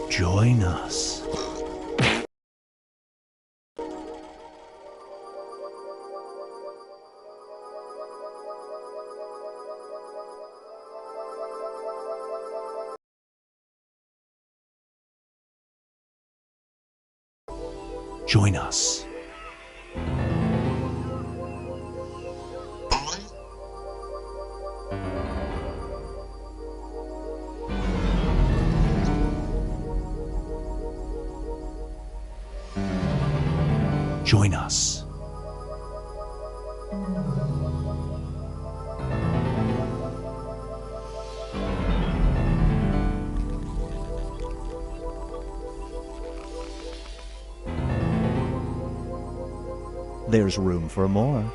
Join us. Join us. Join us. There's room for more.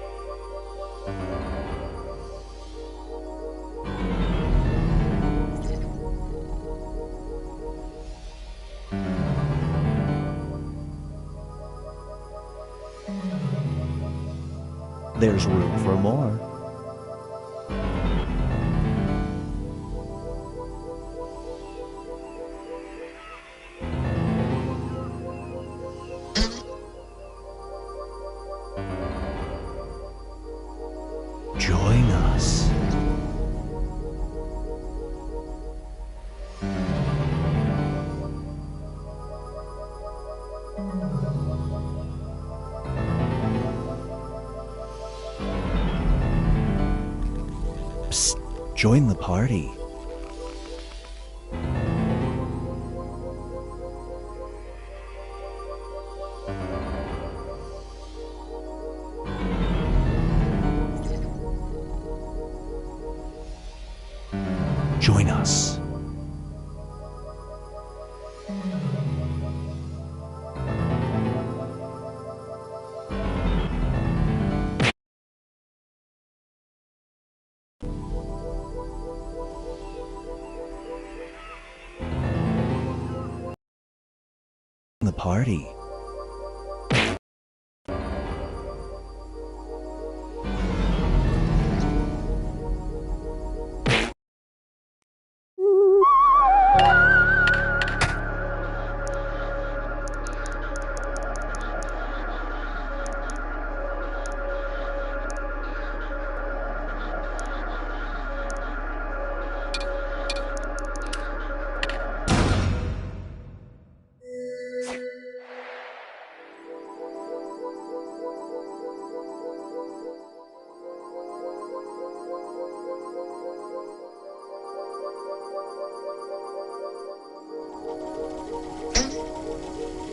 There's room for more. Join us. Psst, join the party. Join us. The party.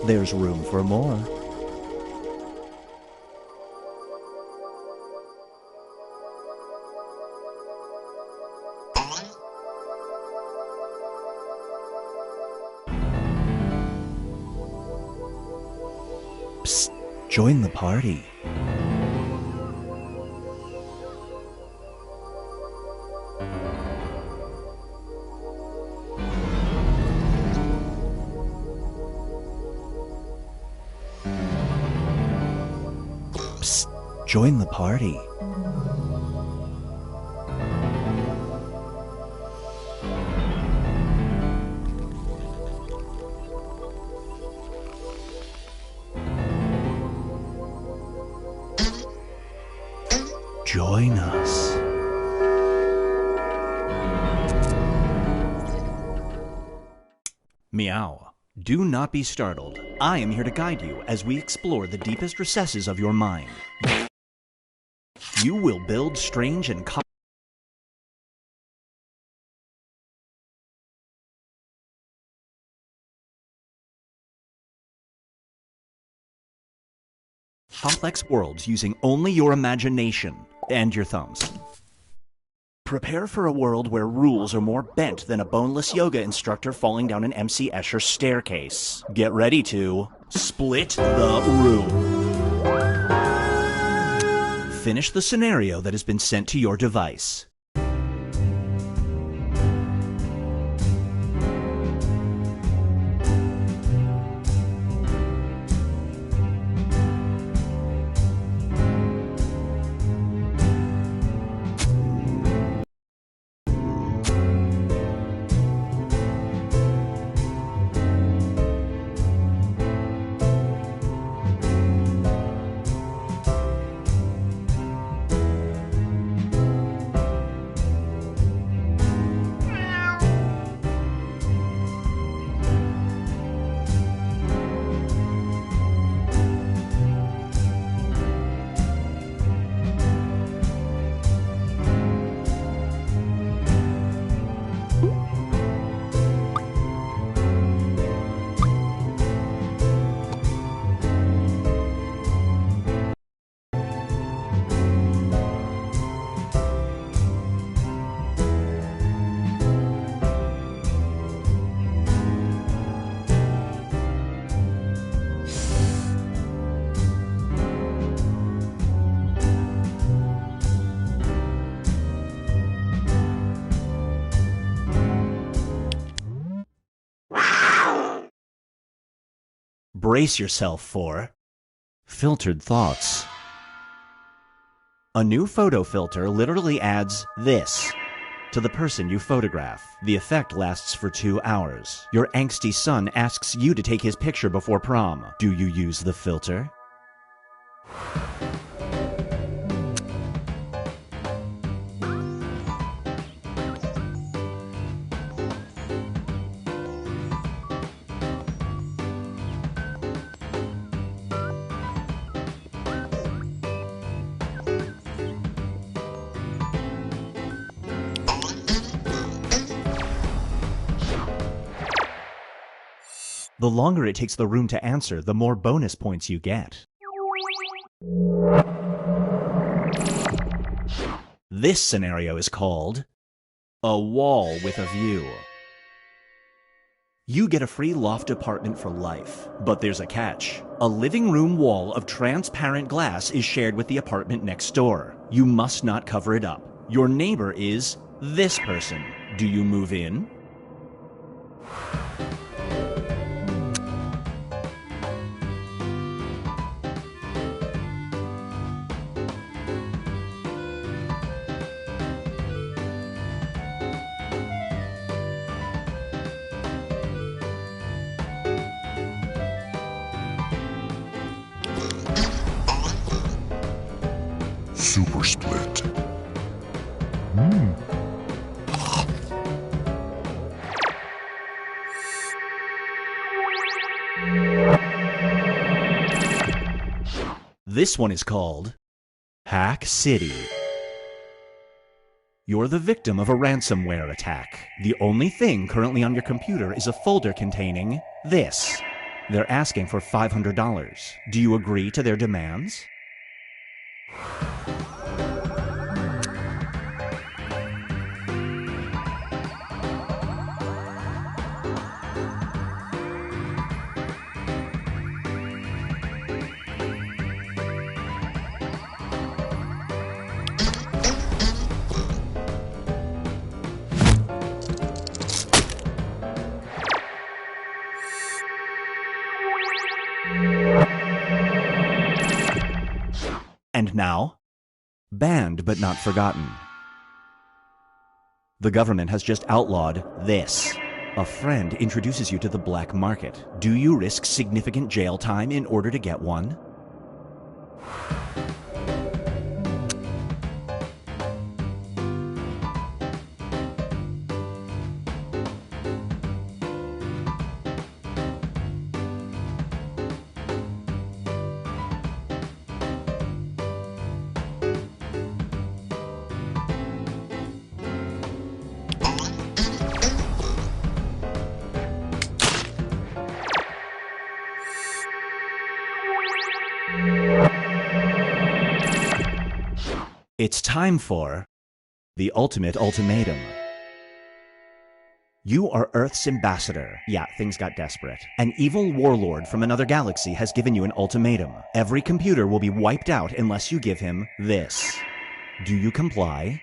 There's room for more. Psst, join the party. Psst, join the party. Join us. Meow. Do not be startled. I am here to guide you as we explore the deepest recesses of your mind. You will build strange and complex worlds using only your imagination and your thumbs. Prepare for a world where rules are more bent than a boneless yoga instructor falling down an MC Escher staircase. Get ready to split the room. Finish the scenario that has been sent to your device. Brace yourself for filtered thoughts. A new photo filter literally adds this to the person you photograph. The effect lasts for 2 hours. Your angsty son asks you to take his picture before prom. Do you use the filter? The longer it takes the room to answer, the more bonus points you get. This scenario is called A Wall with a View. You get a free loft apartment for life, but there's a catch. A living room wall of transparent glass is shared with the apartment next door. You must not cover it up. Your neighbor is this person. Do you move in? Super split. This one is called Hack City. You're the victim of a ransomware attack. The only thing currently on your computer is a folder containing this. They're asking for $500. Do you agree to their demands? And now, banned but not forgotten. The government has just outlawed this. A friend introduces you to the black market. Do you risk significant jail time in order to get one? It's time for the ultimate ultimatum. You are Earth's ambassador. Yeah, things got desperate. An evil warlord from another galaxy has given you an ultimatum. Every computer will be wiped out unless you give him this. Do you comply?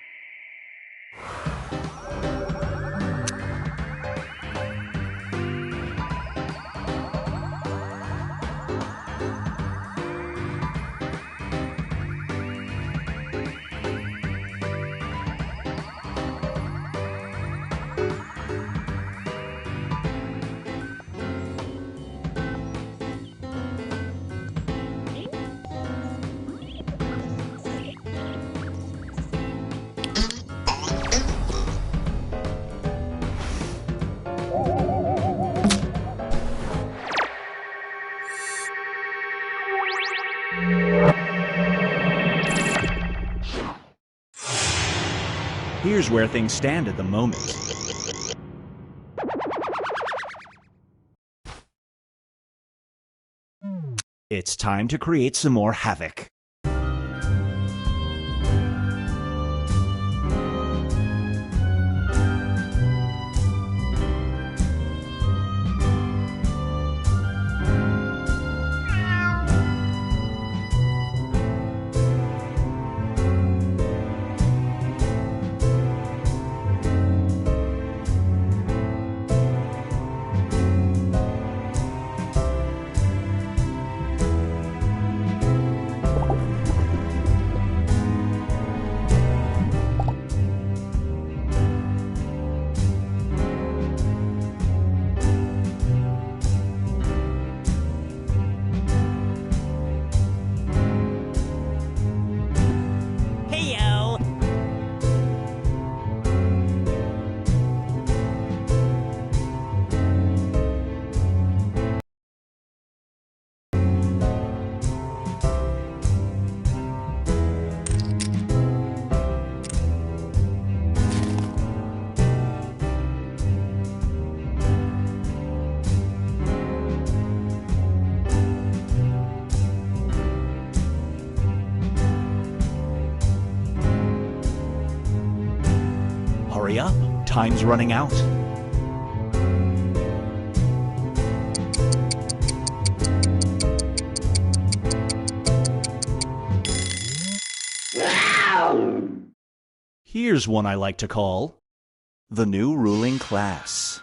Here's where things stand at the moment. It's time to create some more havoc. Hurry up, time's running out. Here's one I like to call the new ruling class.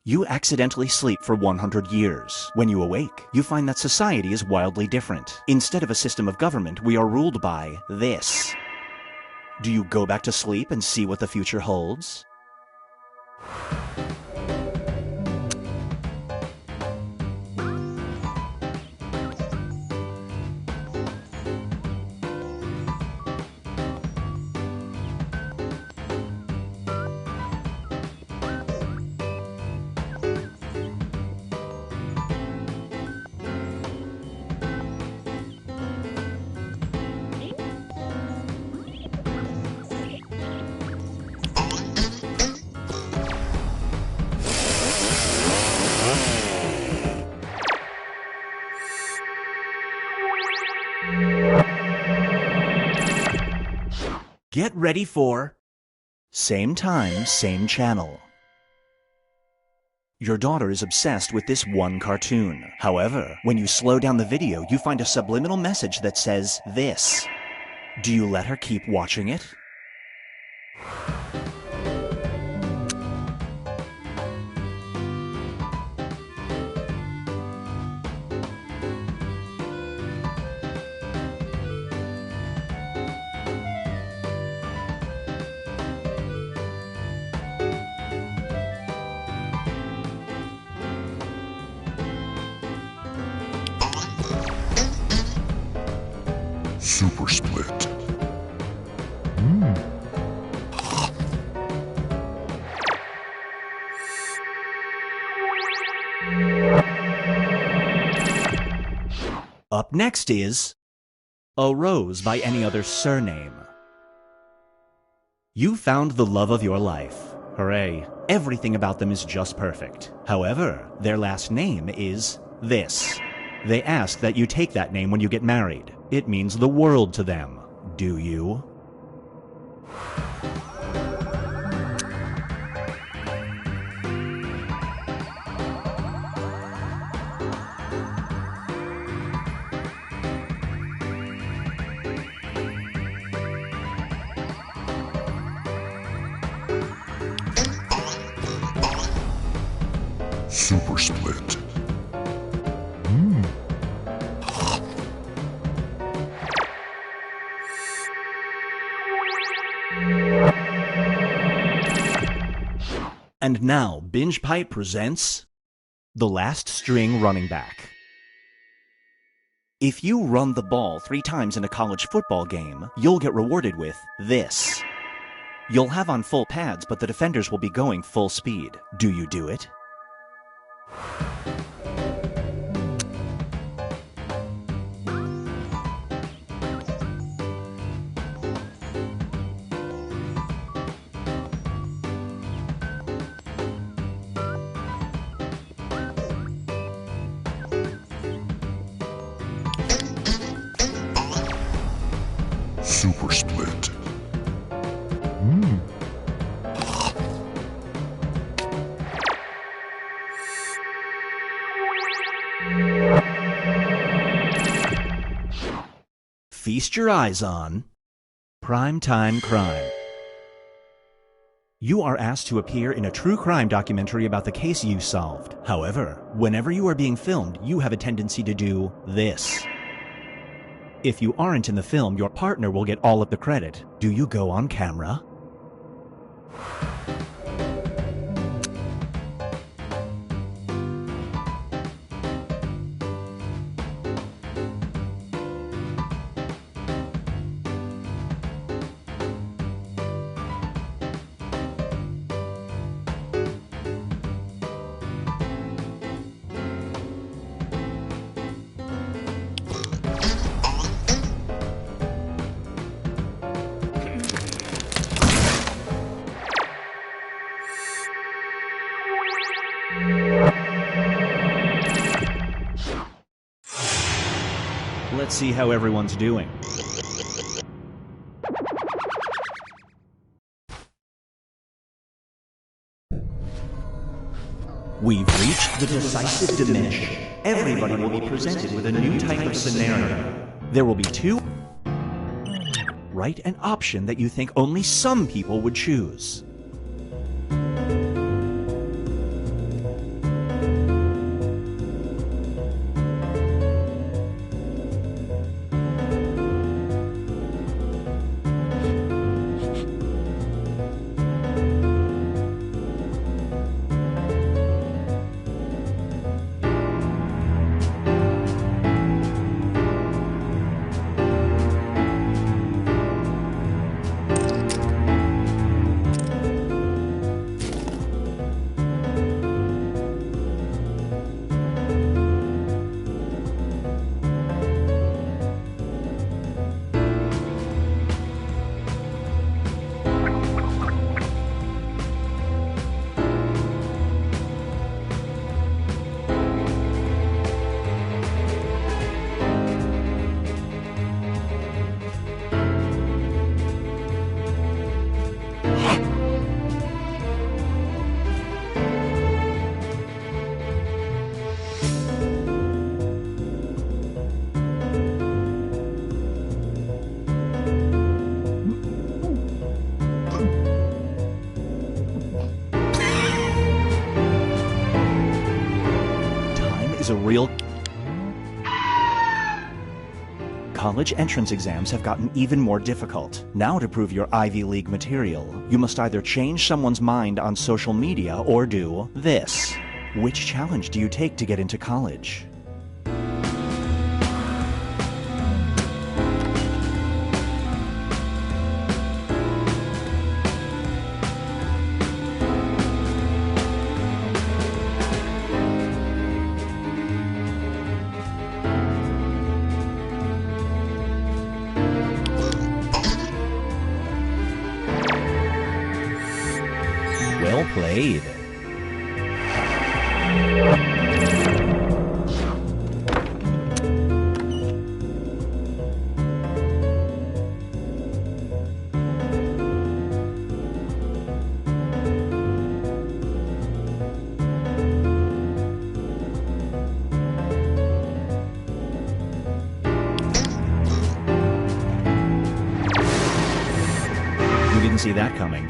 You accidentally sleep for 100 years. When you awake, you find that society is wildly different. Instead of a system of government, we are ruled by this. Do you go back to sleep and see what the future holds? Get ready for same time, same channel. Your daughter is obsessed with this one cartoon. However, when you slow down the video, you find a subliminal message that says this. Do you let her keep watching it? Super Split. Up next is a rose by any other surname. You found the love of your life. Hooray. Everything about them is just perfect. However, their last name is this. They ask that you take that name when you get married. It means the world to them. Do you? Super Split. And now, Binge Pipe presents The Last String Running Back. If you run the ball 3 times in a college football game, you'll get rewarded with this. You'll have on full pads, but the defenders will be going full speed. Do you do it? Super Split. Feast your eyes on Primetime Crime. You are asked to appear in a true crime documentary about the case you solved. However, whenever you are being filmed, you have a tendency to do this. If you aren't in the film, your partner will get all of the credit. Do you go on camera? Let's see how everyone's doing. We've reached the decisive dimension. Everybody will be presented with a new type of scenario. There will be 2. Write an option that you think only some people would choose. Is a real... College entrance exams have gotten even more difficult. Now, to prove your Ivy League material, you must either change someone's mind on social media or do this. Which challenge do you take to get into college? Well played. You didn't see that coming.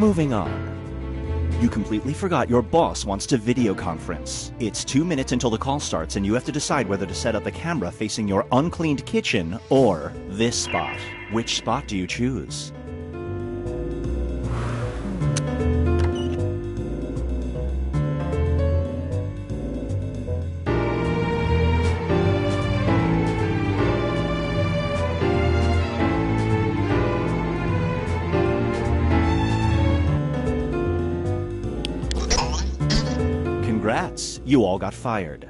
Moving on. You completely forgot your boss wants to video conference. It's 2 minutes until the call starts and you have to decide whether to set up a camera facing your uncleaned kitchen or this spot. Which spot do you choose? Congrats, you all got fired.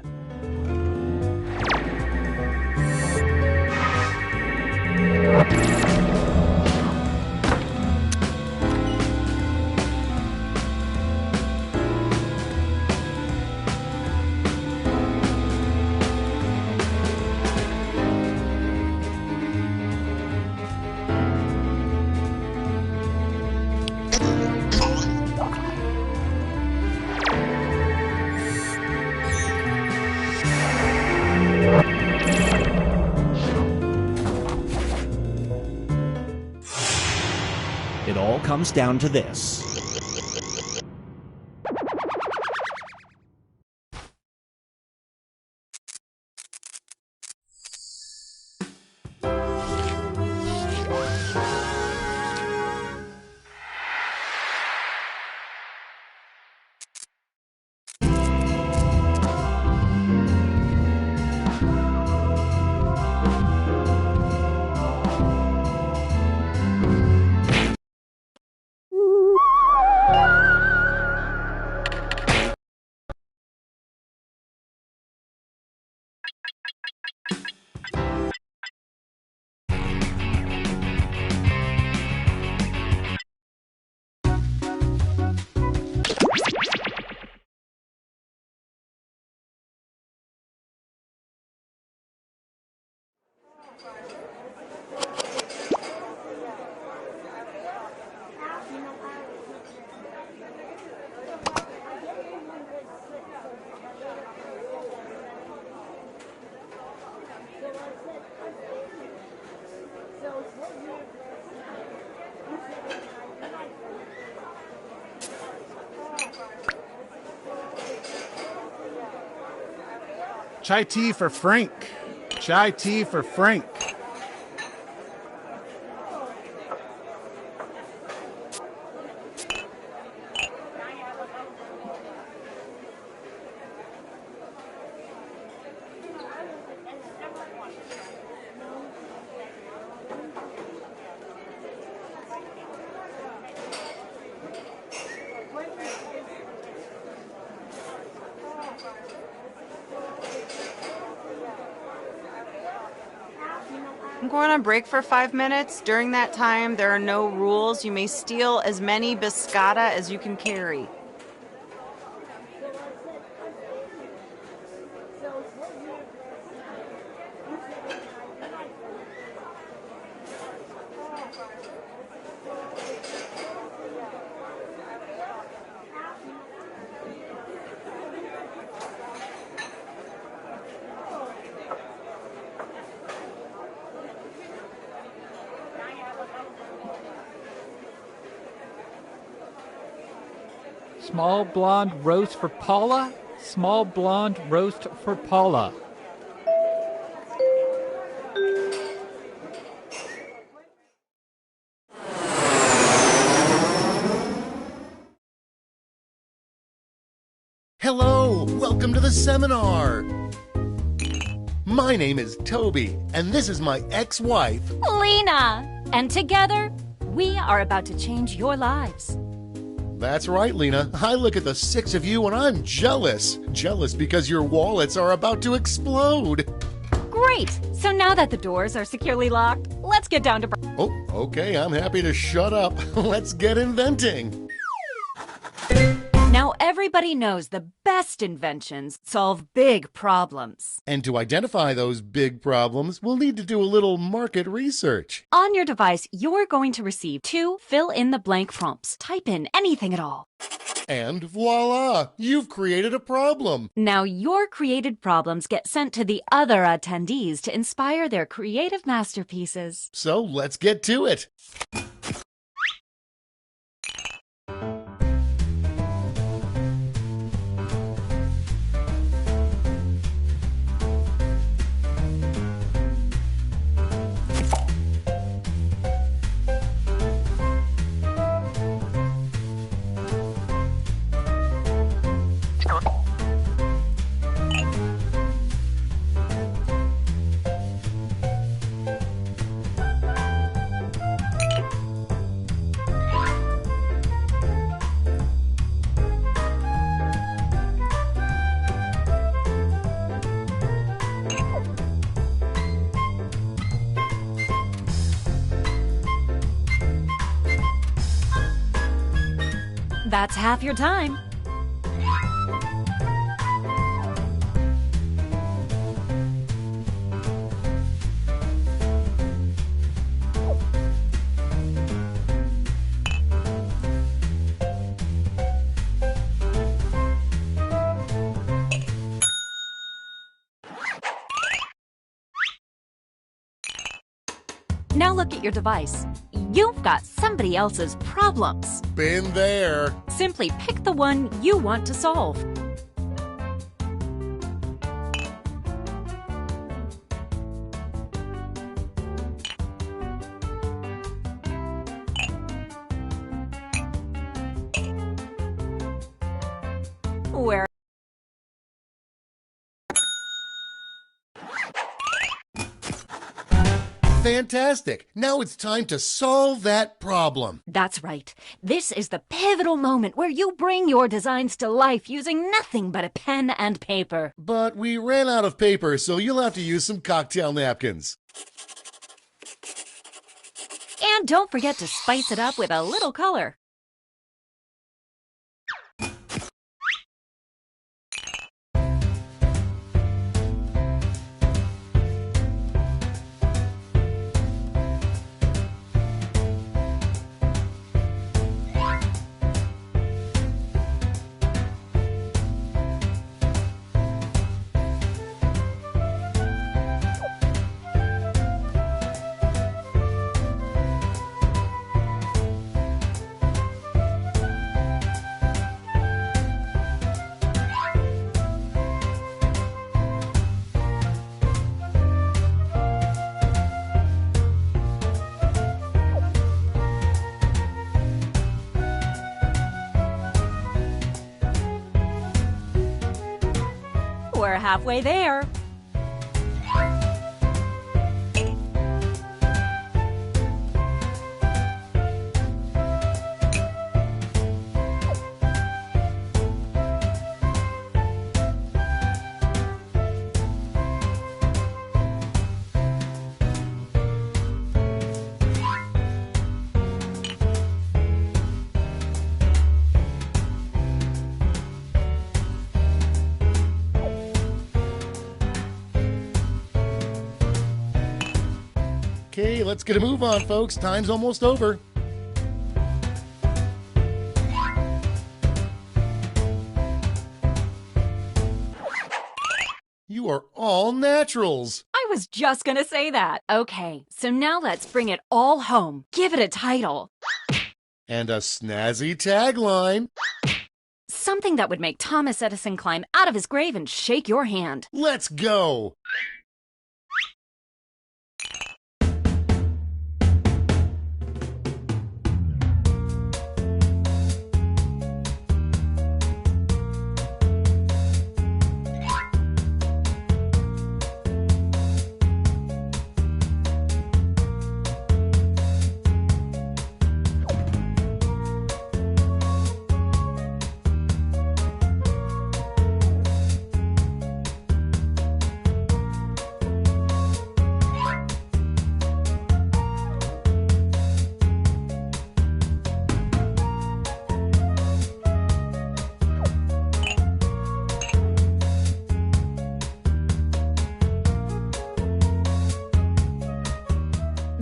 It all comes down to this. Chai tea for Frank. Chai tea for Frank. I'm going on break for 5 minutes. During that time, there are no rules. You may steal as many biscotta as you can carry. Small blonde roast for Paula. Small blonde roast for Paula. Hello, welcome to the seminar. My name is Toby, and this is my ex-wife, Lena! And together, we are about to change your lives. That's right, Lena. I look at the 6 of you and I'm jealous. Jealous because your wallets are about to explode. Great! So now that the doors are securely locked, let's get down to... Oh, okay, I'm happy to shut up. Let's get inventing. Now everybody knows the best inventions solve big problems. And to identify those big problems, we'll need to do a little market research. On your device, you're going to receive 2 fill-in-the-blank prompts. Type in anything at all. And voila! You've created a problem. Now your created problems get sent to the other attendees to inspire their creative masterpieces. So let's get to it. That's half your time. Now look at your device. You've got somebody else's problems. Been there. Simply pick the one you want to solve. Where Fantastic. Now it's time to solve that problem. That's right. This is the pivotal moment where you bring your designs to life using nothing but a pen and paper. But we ran out of paper, so you'll have to use some cocktail napkins. And don't forget to spice it up with a little color. We're halfway there. Okay, let's get a move on, folks. Time's almost over. You are all naturals. I was just gonna say that. Okay, so now let's bring it all home. Give it a title. And a snazzy tagline. Something that would make Thomas Edison climb out of his grave and shake your hand. Let's go.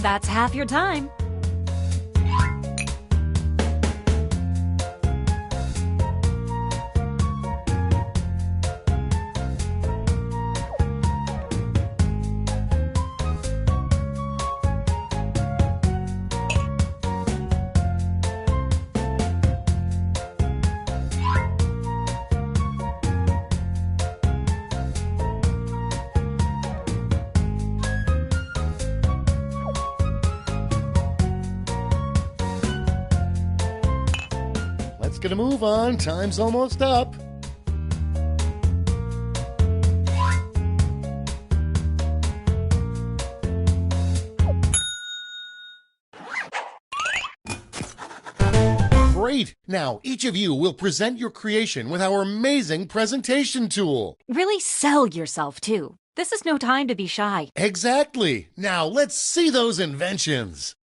That's half your time. Let's get a move on. Time's almost up. Great! Now, each of you will present your creation with our amazing presentation tool. Really sell yourself, too. This is no time to be shy. Exactly! Now, let's see those inventions.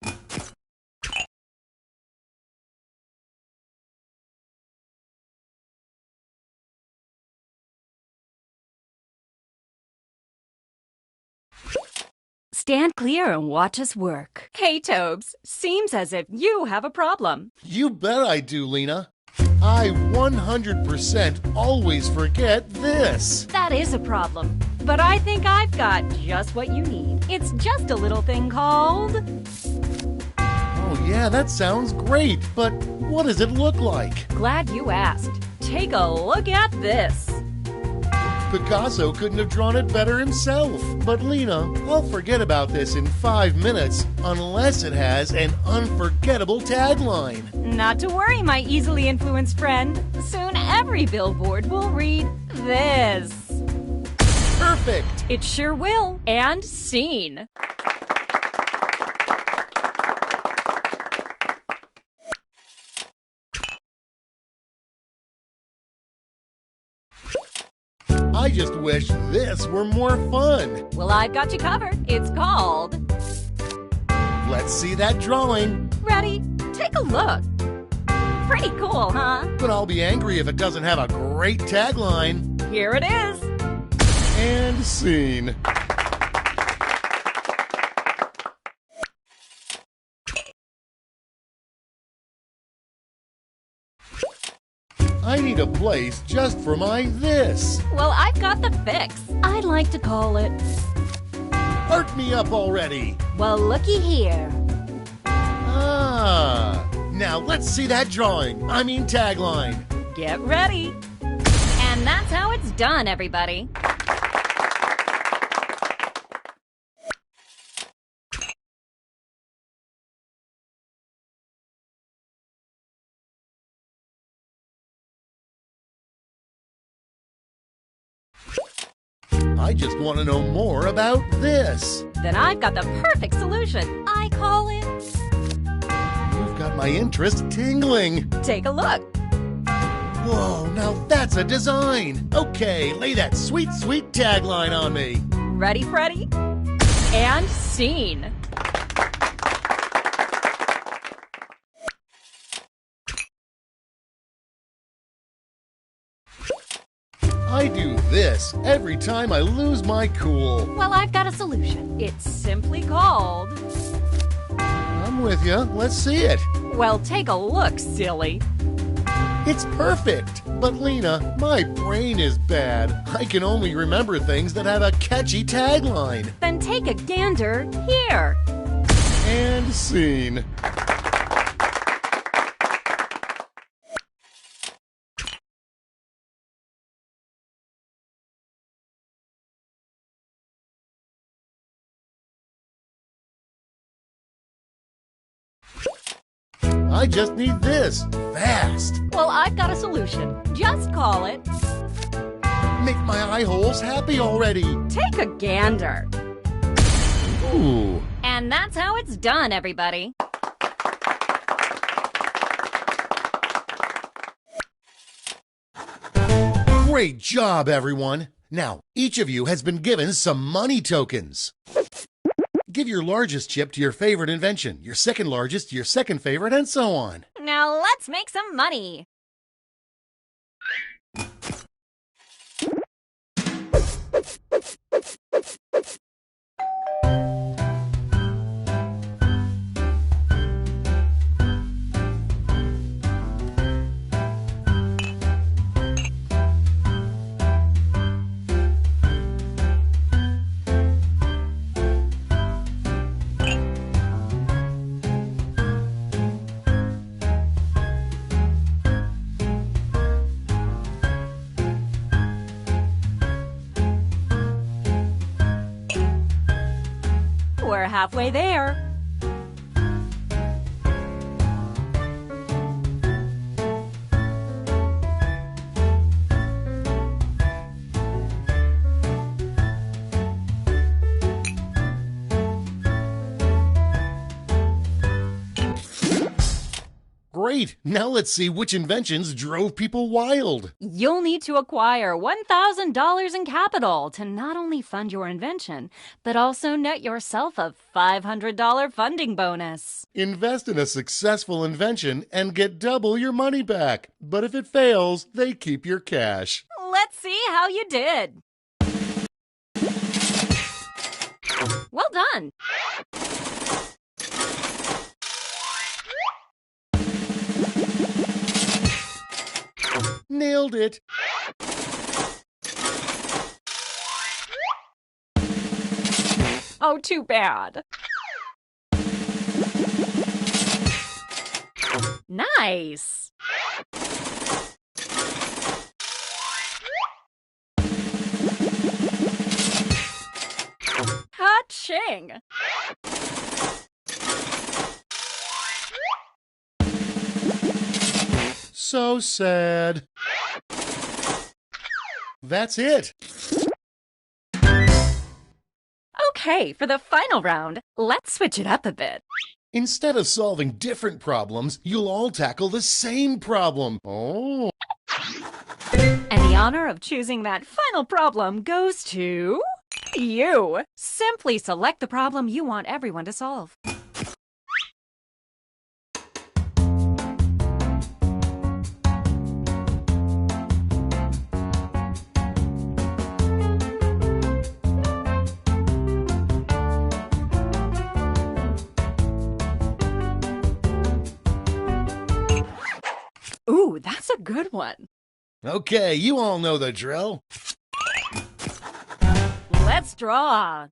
stand clear and watch us work. Hey, Tobes, seems as if you have a problem. You bet I do, Lena. I 100% always forget this. That is a problem, but I think I've got just what you need. It's just a little thing called... Oh yeah, that sounds great, but what does it look like? Glad you asked. Take a look at this. Picasso couldn't have drawn it better himself. But Lena, I'll forget about this in 5 minutes unless it has an unforgettable tagline. Not to worry, my easily influenced friend. Soon every billboard will read this. Perfect! It sure will. And scene. I just wish this were more fun. Well, I've got you covered. It's called... Let's see that drawing. Ready? Take a look. Pretty cool, huh? But I'll be angry if it doesn't have a great tagline. Here it is. And scene. I need a place just for my this. Well, I've got the fix. I'd like to call it... Art me up already. Well, looky here. Ah, now let's see that drawing. I mean tagline. Get ready. And that's how it's done, everybody. I just want to know more about this. Then I've got the perfect solution. I call it... You've got my interest tingling. Take a look. Whoa, now that's a design. Okay, lay that sweet, sweet tagline on me. Ready, Freddy? And scene. I do this every time I lose my cool. Well, I've got a solution. It's simply called... I'm with you. Let's see it. Well, take a look, silly. It's perfect. But Lena, my brain is bad. I can only remember things that have a catchy tagline. Then take a gander here. And scene. I just need this fast. Well, I've got a solution. Just call it... Make my eye holes happy already. Take a gander. Ooh. And that's how it's done, everybody. Great job, everyone. Now, each of you has been given some money tokens. Give your largest chip to your favorite invention, your second largest to your second favorite, and so on. Now let's make some money. We're halfway there. Great! Now let's see which inventions drove people wild. You'll need to acquire $1,000 in capital to not only fund your invention, but also net yourself a $500 funding bonus. Invest in a successful invention and get double your money back. But if it fails, they keep your cash. Let's see how you did. Well done. Nailed it. Oh, too bad. Nice. Ka-ching. So sad. That's it. Okay, for the final round, let's switch it up a bit. Instead of solving different problems, you'll all tackle the same problem. Oh. And the honor of choosing that final problem goes to you. Simply select the problem you want everyone to solve. Ooh, that's a good one. Okay, you all know the drill. Let's draw.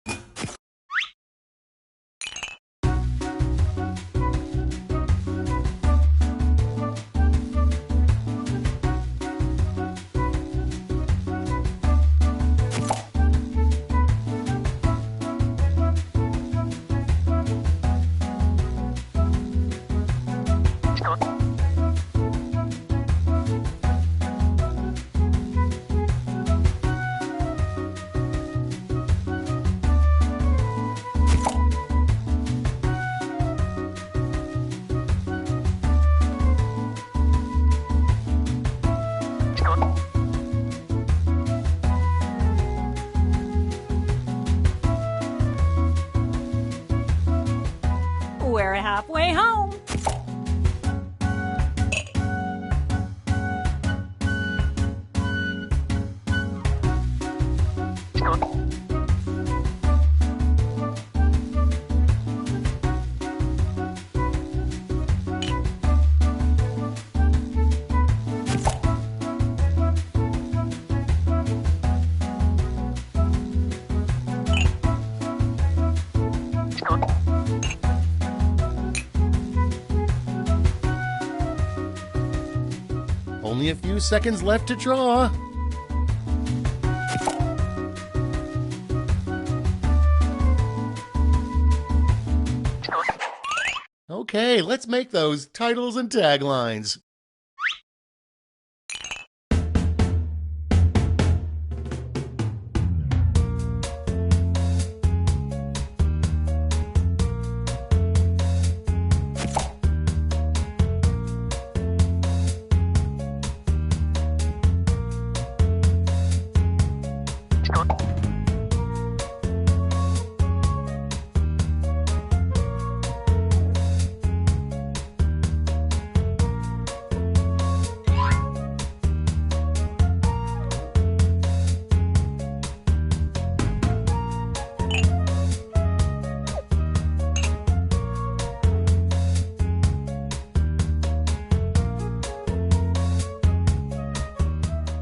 We're halfway home. Only a few seconds left to draw. Okay, let's make those titles and taglines.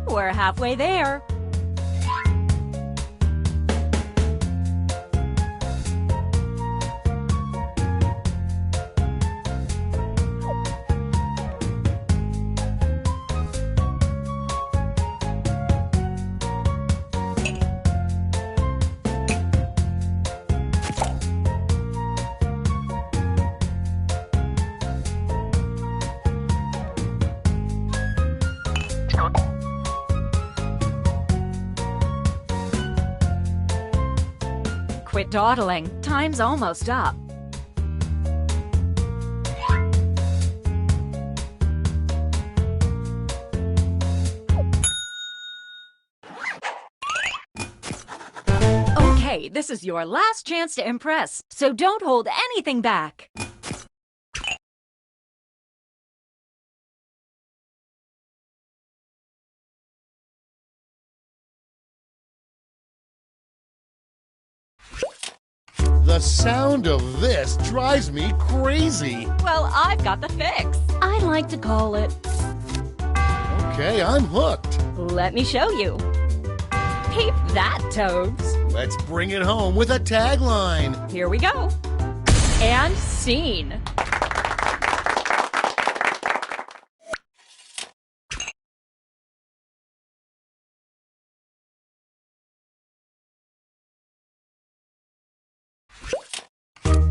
We're halfway there. Quit dawdling. Time's almost up. Okay, this is your last chance to impress, so don't hold anything back. The sound of this drives me crazy. Well, I've got the fix. I like to call it. Okay, I'm hooked. Let me show you. Peep that, Toads. Let's bring it home with a tagline. Here we go. And scene.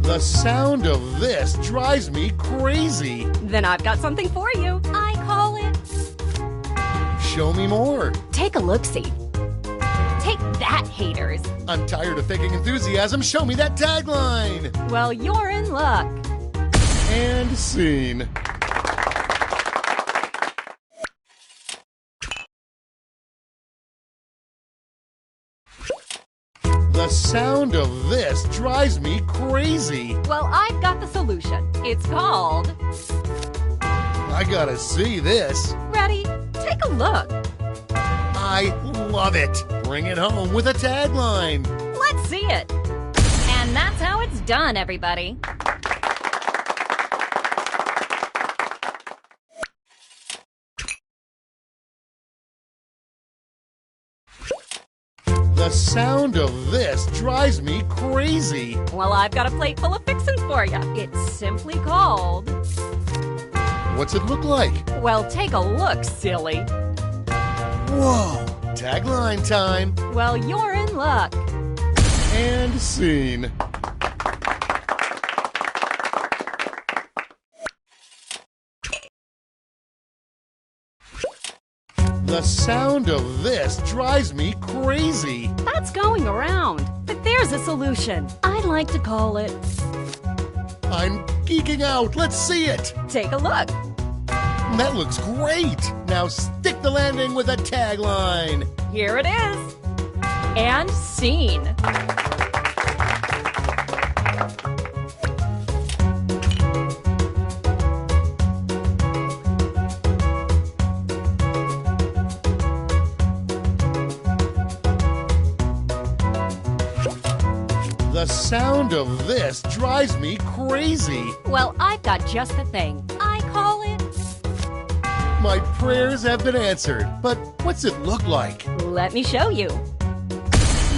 The sound of this drives me crazy. Then I've got something for you. I call it. Show me more. Take a look-see. Take that, haters. I'm tired of faking enthusiasm. Show me that tagline. Well, you're in luck. And scene. The sound of this drives me crazy. Well, I've got the solution. It's called... I gotta see this. Ready? Take a look. I love it. Bring it home with a tagline. Let's see it. And that's how it's done, everybody. The sound of this drives me crazy. Well, I've got a plate full of fixins for you. It's simply called... What's it look like? Well, take a look, silly. Whoa! Tagline time. Well, you're in luck. And scene. The sound of this drives me crazy. That's going around. But there's a solution. I like to call it... I'm geeking out. Let's see it. Take a look. That looks great. Now stick the landing with a tagline. Here it is. And scene. The sound of this drives me crazy. Well, I've got just the thing. I call it... My prayers have been answered, but what's it look like? Let me show you.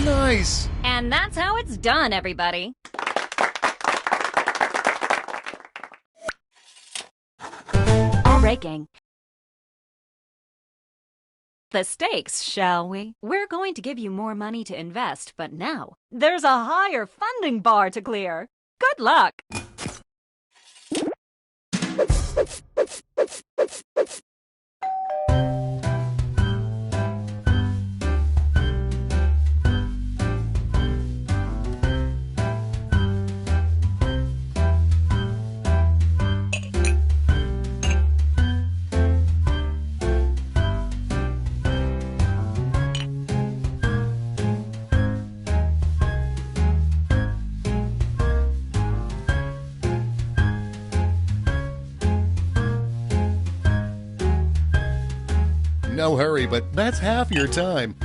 Nice. And that's how it's done, everybody. All right, gang. The stakes, shall we? We're going to give you more money to invest, but now there's a higher funding bar to clear. Good luck! No hurry, but that's half your time.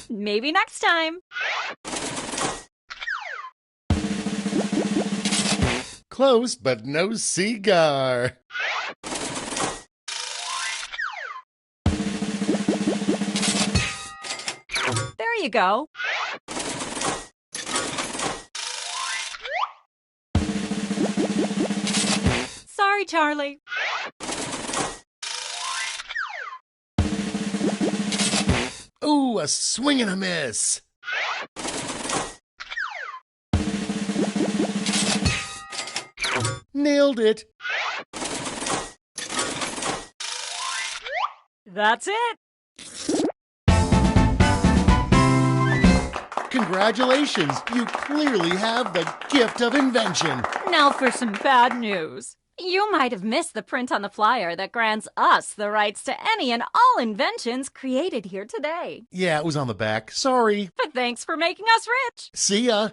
Maybe next time. Close, but no cigar. There you go. Sorry, Charlie. Ooh, a swing and a miss. Nailed it. That's it. Congratulations, you clearly have the gift of invention. Now for some bad news. You might have missed the print on the flyer that grants us the rights to any and all inventions created here today. Yeah, it was on the back. Sorry. But thanks for making us rich. See ya.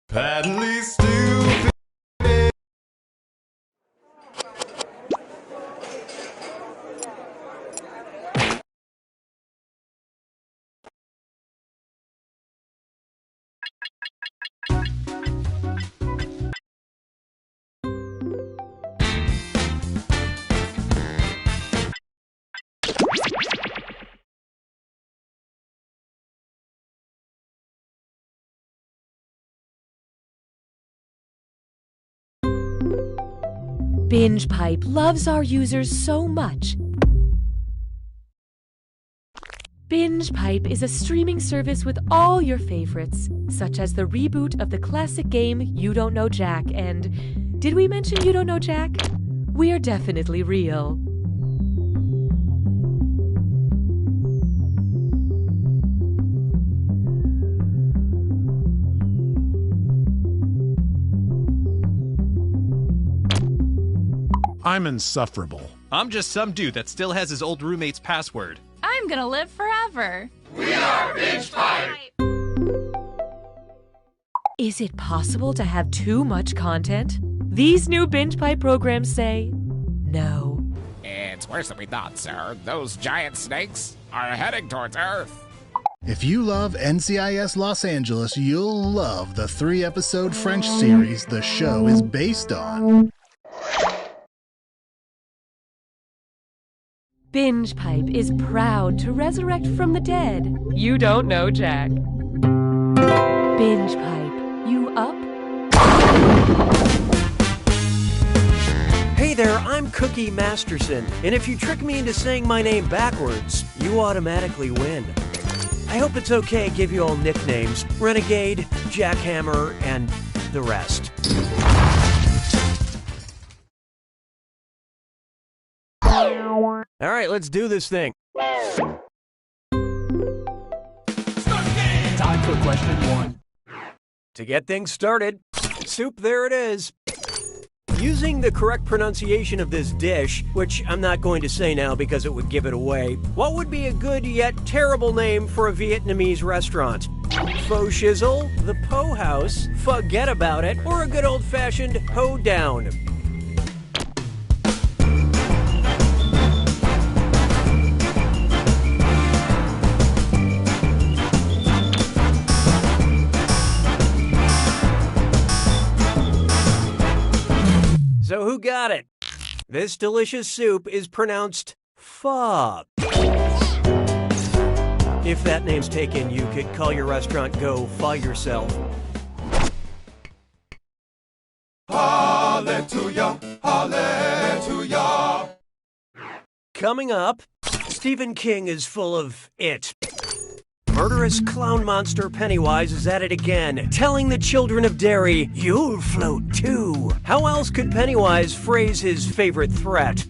Patently stupid. BingePipe loves our users so much. BingePipe is a streaming service with all your favorites, such as the reboot of the classic game You Don't Know Jack and... Did we mention You Don't Know Jack? We're definitely real. I'm insufferable. I'm just some dude that still has his old roommate's password. I'm gonna live forever. We are BingePipe! Is it possible to have too much content? These new BingePipe programs say no. It's worse than we thought, sir. Those giant snakes are heading towards Earth. If you love NCIS Los Angeles, you'll love the 3-episode French series the show is based on. BingePipe is proud to resurrect from the dead. You don't know Jack. BingePipe, you up? Hey there, I'm Cookie Masterson, and if you trick me into saying my name backwards, you automatically win. I hope it's okay to give you all nicknames: Renegade, Jackhammer, and the rest. All right, let's do this thing. Time for question 1. To get things started, soup, there it is. Using the correct pronunciation of this dish, which I'm not going to say now because it would give it away, what would be a good yet terrible name for a Vietnamese restaurant? Faux shizzle, the Po House, forget about it, or a good old-fashioned Ho Down? So who got it? This delicious soup is pronounced pho. If that name's taken, you could call your restaurant Go Pho Yourself. Hallelujah, hallelujah. Coming up, Stephen King is full of it. Murderous clown monster Pennywise is at it again, telling the children of Derry, you'll float too. How else could Pennywise phrase his favorite threat?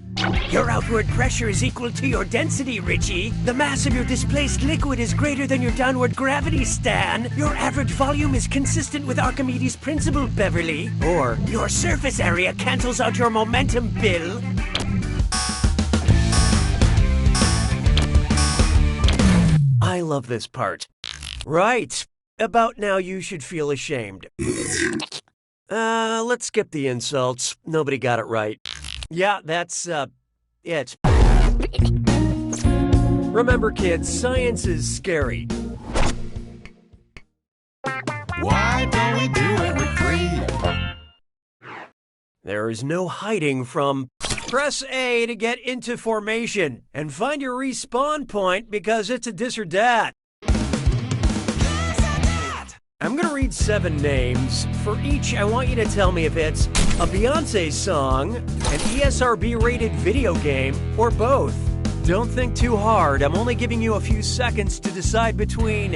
Your outward pressure is equal to your density, Richie. The mass of your displaced liquid is greater than your downward gravity, Stan. Your average volume is consistent with Archimedes' principle, Beverly. Or, your surface area cancels out your momentum, Bill. I love this part. Right. About now you should feel ashamed. Let's skip the insults. Nobody got it right. Yeah, that's, it. Remember, kids, science is scary. Why don't we do it with 3? There is no hiding from... Press A to get into formation, and find your respawn point because it's a this or dat. I'm gonna read 7 names. For each, I want you to tell me if it's a Beyonce song, an ESRB-rated video game, or both. Don't think too hard. I'm only giving you a few seconds to decide between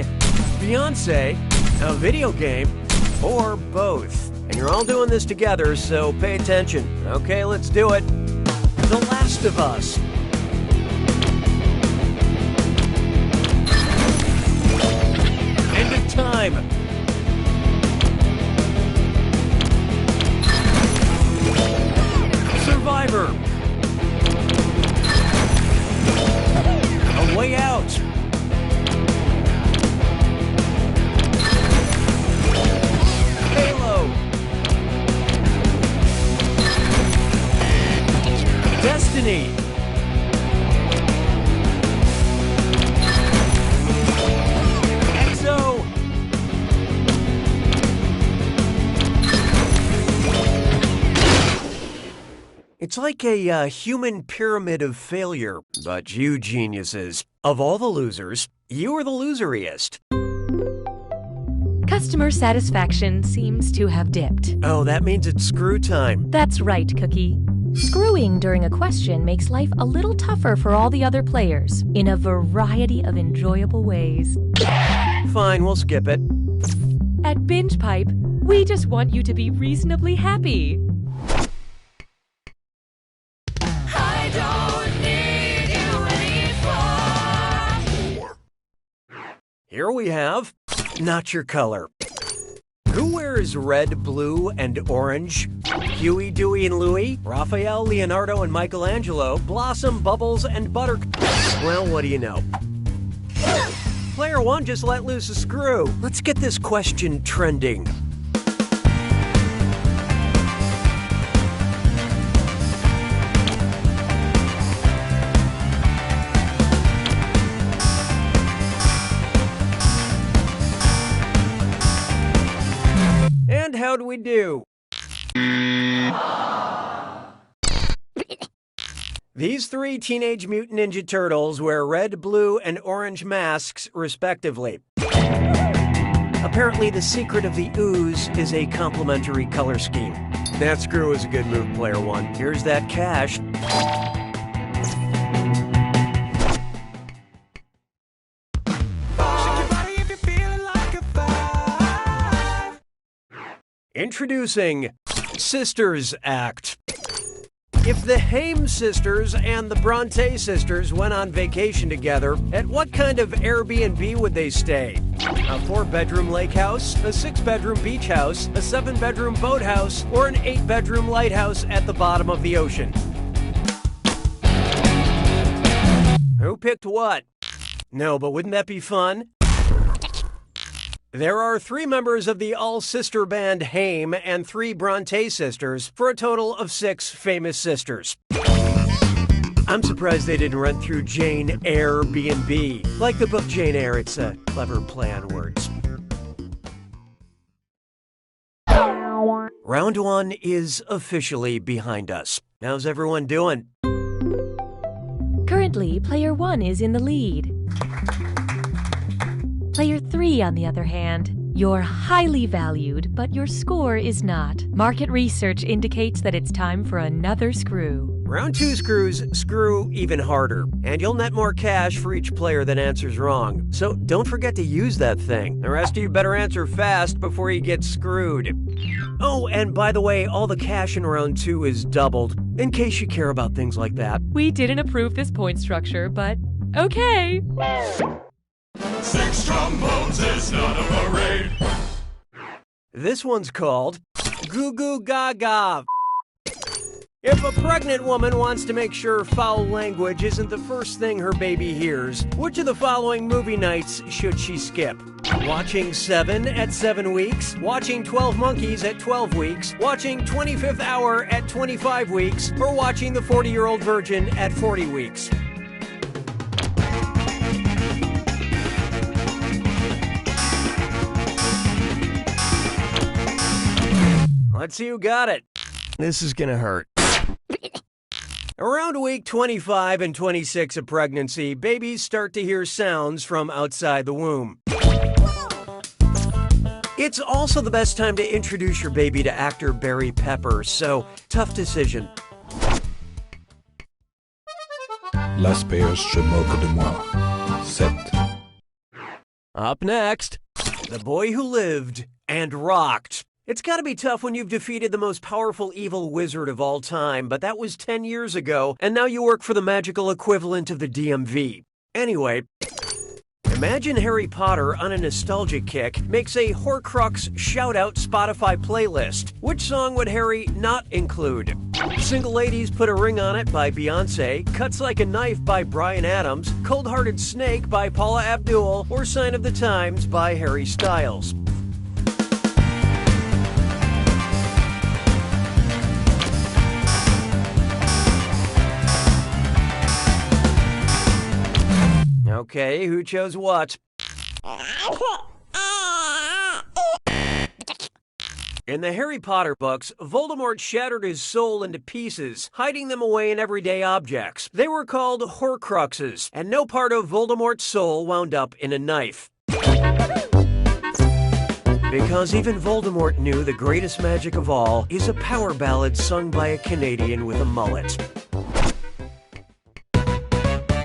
Beyonce, a video game, or both. And you're all doing this together, so pay attention. Okay, let's do it. The Last of Us. End of time. Survivor. A Way Out. Halo. Destiny. EXO. It's like a human pyramid of failure, but you geniuses. Of all the losers, you are the loseriest. Customer satisfaction seems to have dipped. Oh, that means it's screw time. That's right, Cookie. Screwing during a question makes life a little tougher for all the other players in a variety of enjoyable ways. Fine, we'll skip it. At Binge Pipe, we just want you to be reasonably happy. I don't need you anymore. Here we have Not Your Color. Who wears red, blue, and orange? Huey, Dewey, and Louie, Raphael, Leonardo, and Michelangelo, Blossom, Bubbles, and Butter... Well, what do you know? Player 1 just let loose a screw. Let's get this question trending. And how'd we do? These 3 Teenage Mutant Ninja Turtles wear red, blue, and orange masks, respectively. Apparently, the secret of the ooze is a complementary color scheme. That screw is a good move, Player 1. Here's that cash. Introducing Sisters Act. If the Haim sisters and the Bronte sisters went on vacation together, at what kind of Airbnb would they stay? A 4-bedroom lake house, a 6-bedroom beach house, a 7-bedroom boathouse, or an 8-bedroom lighthouse at the bottom of the ocean? Who picked what? No, but wouldn't that be fun? There are 3 members of the all-sister band Haim and 3 Bronte sisters, for a total of 6 famous sisters. I'm surprised they didn't run through Jane Airbnb. Like the book Jane Eyre, it's a clever play on words. Round 1 is officially behind us. How's everyone doing? Currently, Player 1 is in the lead. Player 3, on the other hand, you're highly valued, but your score is not. Market research indicates that it's time for another screw. Round 2 screws screw even harder, and you'll net more cash for each player that answers wrong. So don't forget to use that thing. The rest of you better answer fast before you get screwed. Oh, and by the way, all the cash in round 2 is doubled, in case you care about things like that. We didn't approve this point structure, but okay. 6 trombones is not a parade. This one's called Goo Goo Gaga. If a pregnant woman wants to make sure foul language isn't the first thing her baby hears, which of the following movie nights should she skip? Watching 7 at 7 weeks, watching 12 Monkeys at 12 weeks, watching 25th Hour at 25 weeks, or watching The 40-Year-Old Virgin at 40 weeks? Let's see who got it. This is gonna hurt. Around week 25 and 26 of pregnancy, babies start to hear sounds from outside the womb. It's also the best time to introduce your baby to actor Barry Pepper, so tough decision. Las paires se moquent de moi. 7. Up next, The Boy Who Lived and Rocked. It's gotta be tough when you've defeated the most powerful evil wizard of all time, but that was 10 years ago, and now you work for the magical equivalent of the DMV. Anyway, imagine Harry Potter on a nostalgia kick makes a Horcrux shout-out Spotify playlist. Which song would Harry not include? Single Ladies Put a Ring on It by Beyonce, Cuts Like a Knife by Bryan Adams, Cold Hearted Snake by Paula Abdul, or Sign of the Times by Harry Styles? Okay, who chose what? In the Harry Potter books, Voldemort shattered his soul into pieces, hiding them away in everyday objects. They were called Horcruxes, and no part of Voldemort's soul wound up in a knife. Because even Voldemort knew the greatest magic of all is a power ballad sung by a Canadian with a mullet.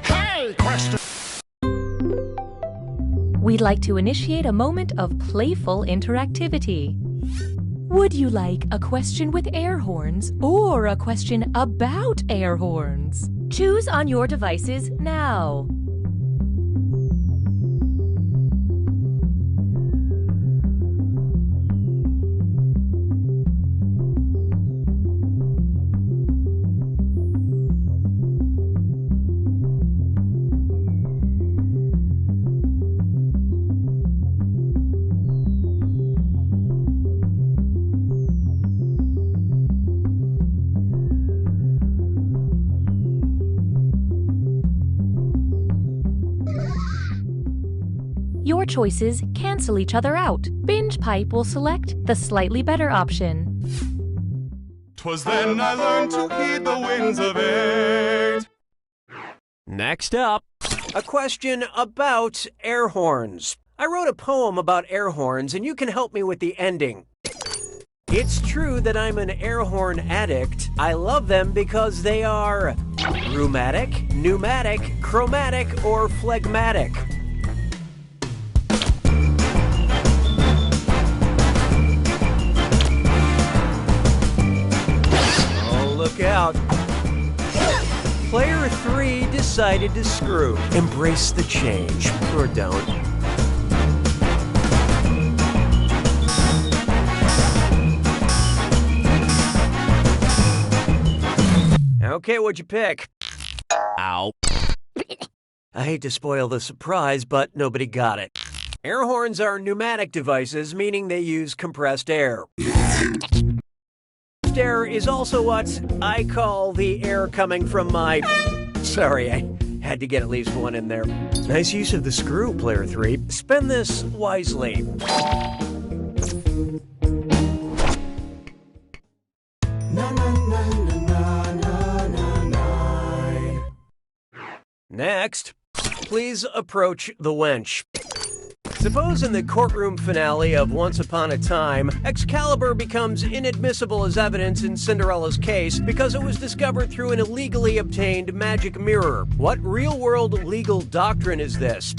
Hey, question! We'd like to initiate a moment of playful interactivity. Would you like a question with air horns or a question about air horns? Choose on your devices now. Your choices cancel each other out. Binge Pipe will select the slightly better option. 'Twas then I learned to heed the winds of eight. Next up, a question about air horns. I wrote a poem about air horns, and you can help me with the ending. It's true that I'm an air horn addict. I love them because they are rheumatic, pneumatic, chromatic, or phlegmatic. Look out. Player 3 decided to screw. Embrace the change. Or don't. Okay, what'd you pick? Ow. I hate to spoil the surprise, but nobody got it. Air horns are pneumatic devices, meaning they use compressed air. Air is also what I call the air coming from my... Sorry, I had to get at least one in there. Nice use of the screw, player 3. Spend this wisely. Next, please approach the wench. Suppose in the courtroom finale of Once Upon a Time, Excalibur becomes inadmissible as evidence in Cinderella's case because it was discovered through an illegally obtained magic mirror. What real-world legal doctrine is this?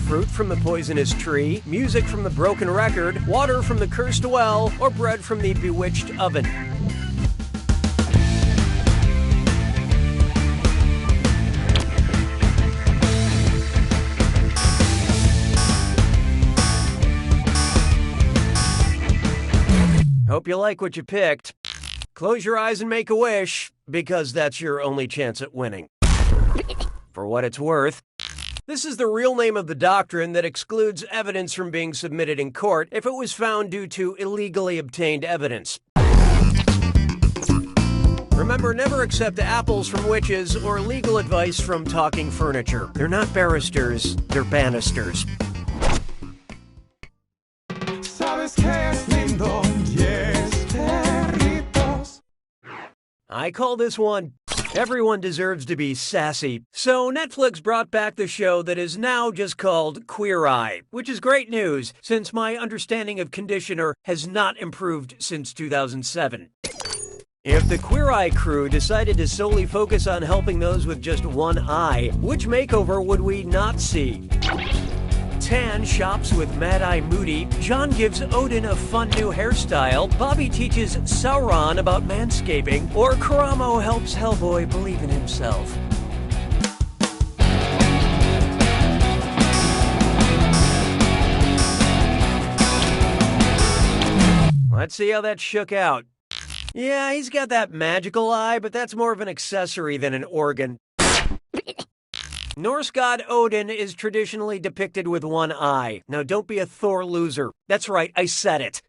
Fruit from the poisonous tree, music from the broken record, water from the cursed well, or bread from the bewitched oven? Hope you like what you picked. Close your eyes and make a wish, because that's your only chance at winning. For what it's worth, this is the real name of the doctrine that excludes evidence from being submitted in court if it was found due to illegally obtained evidence. Remember, never accept apples from witches or legal advice from talking furniture. They're not barristers, they're banisters. Sabes que es lindo. I call this one, Everyone Deserves to Be Sassy. So Netflix brought back the show that is now just called Queer Eye, which is great news since my understanding of conditioner has not improved since 2007. If the Queer Eye crew decided to solely focus on helping those with just one eye, which makeover would we not see? Tan shops with Mad Eye Moody, John gives Odin a fun new hairstyle, Bobby teaches Sauron about manscaping, or Karamo helps Hellboy believe in himself. Let's see how that shook out. Yeah, he's got that magical eye, but that's more of an accessory than an organ. Norse god Odin is traditionally depicted with one eye. Now don't be a Thor loser. That's right, I said it.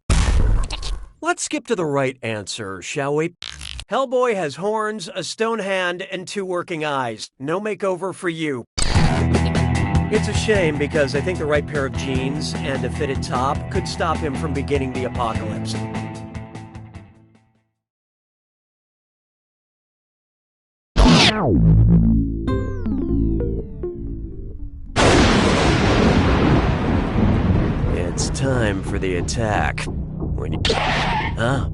Let's skip to the right answer, shall we? Hellboy has horns, a stone hand, and 2 working eyes. No makeover for you. It's a shame because I think the right pair of jeans and a fitted top could stop him from beginning the apocalypse. It's time for the attack.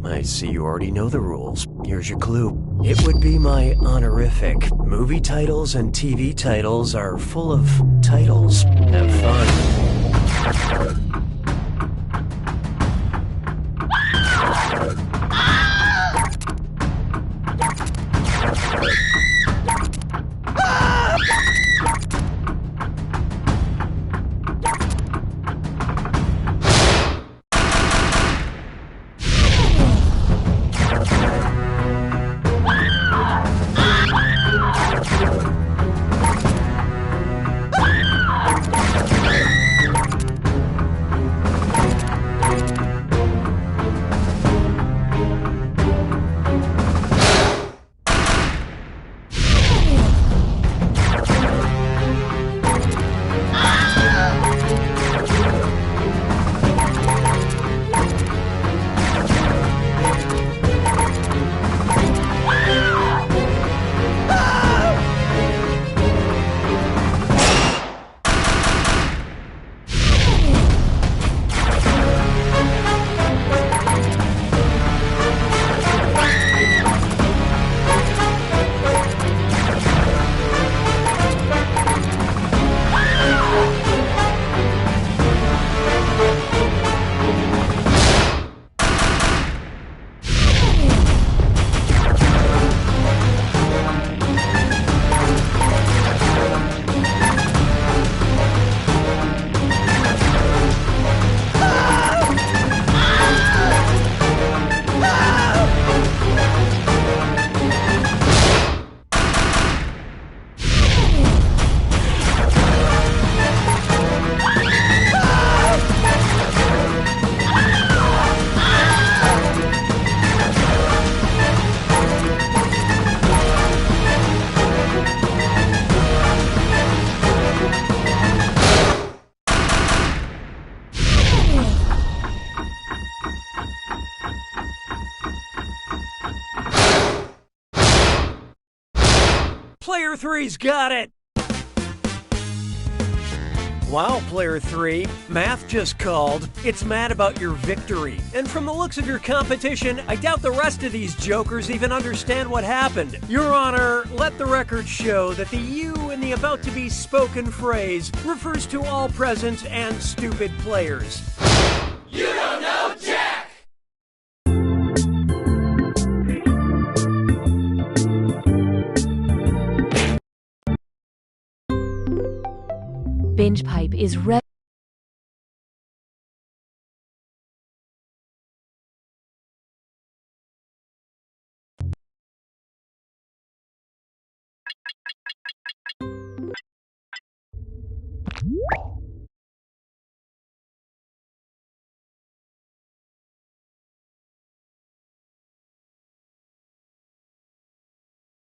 I see you already know the rules. Here's your clue. It would be my honorific. Movie titles and TV titles are full of titles. Have fun. Player 3's got it! Wow, Player 3, math just called. It's mad about your victory. And from the looks of your competition, I doubt the rest of these jokers even understand what happened. Your Honor, let the record show that the you in the about-to-be spoken phrase refers to all present and stupid players. You don't know Jack! Binge Pipe is ready.